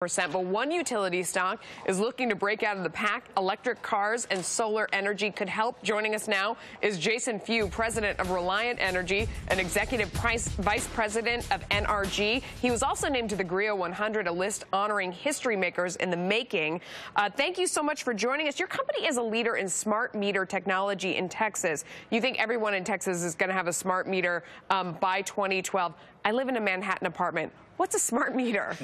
But one utility stock is looking to break out of the pack. Electric cars and solar energy could help. Joining us now is Jason Few, president of Reliant Energy and executive vice president of NRG. He was also named to the GRIO 100, a list honoring history makers in the making. Thank you so much for joining us. Your company is a leader in smart meter technology in Texas. You think everyone in Texas is going to have a smart meter by 2012. I live in a Manhattan apartment. What's a smart meter?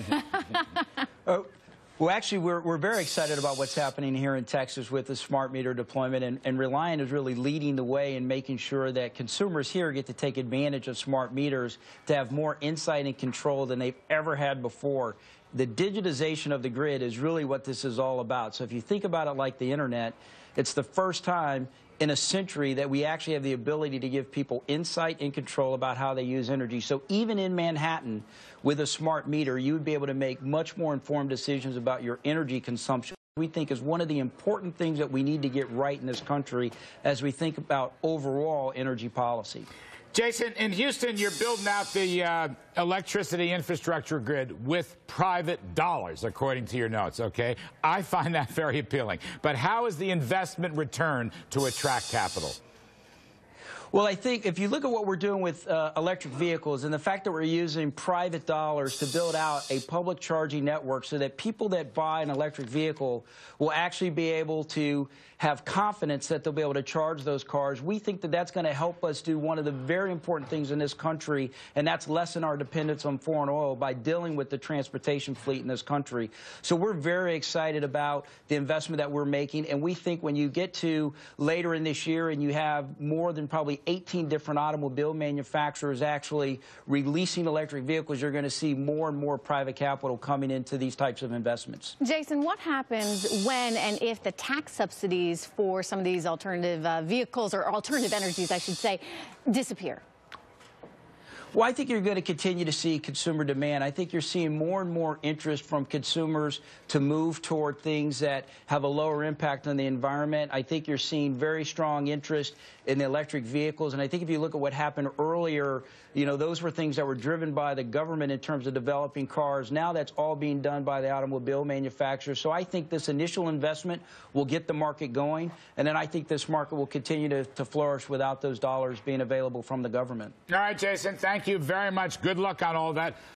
Well, actually, we're very excited about what's happening here in Texas with the smart meter deployment, and Reliant is really leading the way in making sure that consumers here get to take advantage of smart meters to have more insight and control than they've ever had before. The digitization of the grid is really what this is all about. So if you think about it like the internet, it's the first time in a century that we actually have the ability to give people insight and control about how they use energy. So even in Manhattan, with a smart meter, you would be able to make much more informed decisions about your energy consumption. We think is one of the important things that we need to get right in this country as we think about overall energy policy. Jason, in Houston, you're building out the electricity infrastructure grid with private dollars, according to your notes, okay? I find that very appealing. But how is the investment return to attract capital? Well, I think if you look at what we're doing with electric vehicles and the fact that we're using private dollars to build out a public charging network so that people that buy an electric vehicle will actually be able to have confidence that they'll be able to charge those cars, we think that that's going to help us do one of the very important things in this country, and that's lessen our dependence on foreign oil by dealing with the transportation fleet in this country. So we're very excited about the investment that we're making, and we think when you get to later in this year and you have more than probably 18 different automobile manufacturers actually releasing electric vehicles, you're going to see more and more private capital coming into these types of investments. Jason, what happens when and if the tax subsidies for some of these alternative vehicles, or alternative energies, I should say, disappear? Well, I think you're going to continue to see consumer demand. I think you're seeing more and more interest from consumers to move toward things that have a lower impact on the environment. I think you're seeing very strong interest in the electric vehicles. And I think if you look at what happened earlier, you know, those were things that were driven by the government in terms of developing cars. Now that's all being done by the automobile manufacturers. So I think this initial investment will get the market going. And then I think this market will continue to flourish without those dollars being available from the government. All right, Jason, thank you very much. Good luck on all that.